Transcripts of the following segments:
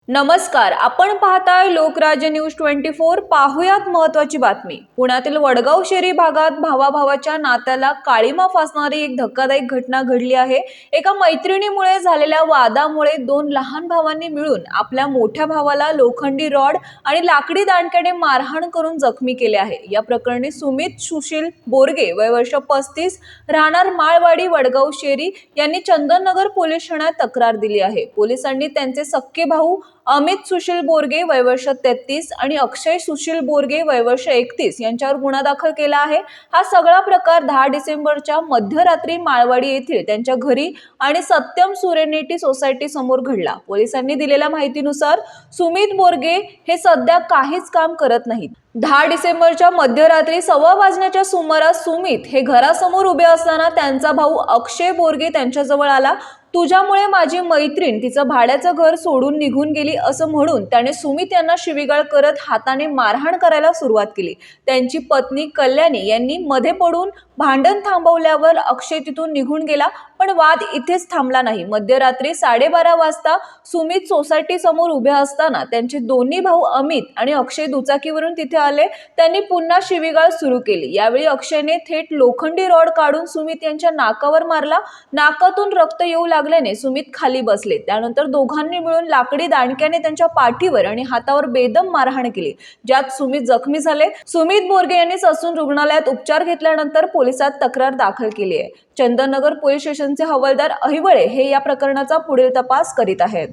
नमस्कार, आपण पाहताय लोकराज्य न्यूज 24। पाहुयात महत्त्वाची बातमी। पुण्यातील वडगाव शेरी भागात भावाभावाच्या नात्याला काळीमा फासणारी एक धक्कादायक घटना घडली आहे। एका मैत्रिणीमुळे झालेल्या वादामुळे दोन लहान भावांनी मिळून आपल्या मोठ्या भावाला लोखंडी रॉड आणि लाकडी दांडक्याने मारहाण करून जखमी केले आहे। या प्रकरणी सुमित सुशील बोरगे वय वर्ष 35 राहणार माळवाडी वडगाव शेरी यांनी चंदननगर पोलीस ठाण्यात तक्रार दिली आहे। पोलिसांनी त्यांचे सख्खे भाऊ अमित सुशील बोरगे वय वर्ष 33 आणि अक्षय सुशील बोरगे वय वर्ष 31 यांच्यावर गुन्हा दाखल केला आहे। हा सगळा प्रकार 10 डिसेंबरच्या मध्यरात्री माळवाडी येथील त्यांच्या घरी आणि सत्यम सुरेनेटी सोसायटी समोर घडला। पोलिसांनी दिलेल्या माहितीनुसार सुमित बोरगे हे सध्या काहीच काम करत नाहीत। 10 डिसेंबरच्या मध्यरात्री 1:15 वाजण्याच्या सुमारास सुमित हे घरासमोर उभे असताना त्यांचा भाऊ अक्षय बोरगे त्यांच्याजवळ आला। तुझ्यामुळे माझी मैत्रीण तिचं भाड्याचं घर सोडून निघून गेली असं म्हणून त्याने सुमित यांना शिवीगाळ करत हाताने मारहाण करायला सुरुवात केली। त्यांची पत्नी कल्याणी यांनी मध्ये पडून भांडण थांबवल्यावर अक्षय तिथून निघून गेला, पण वाद इथेच थांबला नाही। मध्यरात्री 12:30 वाजता सुमित सोसायटी समोर उभे असताना त्यांचे दोन्ही भाऊ अमित आणि अक्षय दुचाकीवरून तिथे आले। त्यांनी पुन्हा शिवीगाळ सुरू केली। यावेळी अक्षयने थेट लोखंडी रॉड काढून सुमित यांच्या नाकावर मारला। नाकातून रक्त येऊ लागल्याने सुमित खाली बसले। त्यानंतर दोघांनी मिळून लाकडी दांडक्याने त्यांच्या पाठीवर आणि हातावर बेदम मारहाण केली, ज्यात सुमित जखमी झाले। सुमित बोरगे यांनी ससून रुग्णालयात उपचार घेतल्यानंतर पोलिसात तक्रार दाखल केली आहे। चंदननगर पोलीस स्टेशनचे हवालदार अहिवळे हे या प्रकरणाचा पुढील तपास करीत आहेत।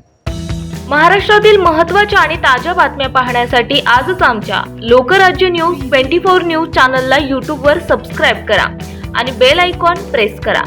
महाराष्ट्रातील महत्त्वाच्या आणि ताज्या बातम्या पाहण्यासाठी आजच आमच्या लोकराज्य न्यूज 24 न्यूज चॅनलला YouTube वर सबस्क्राइब करा आणि बेल आयकॉन प्रेस करा।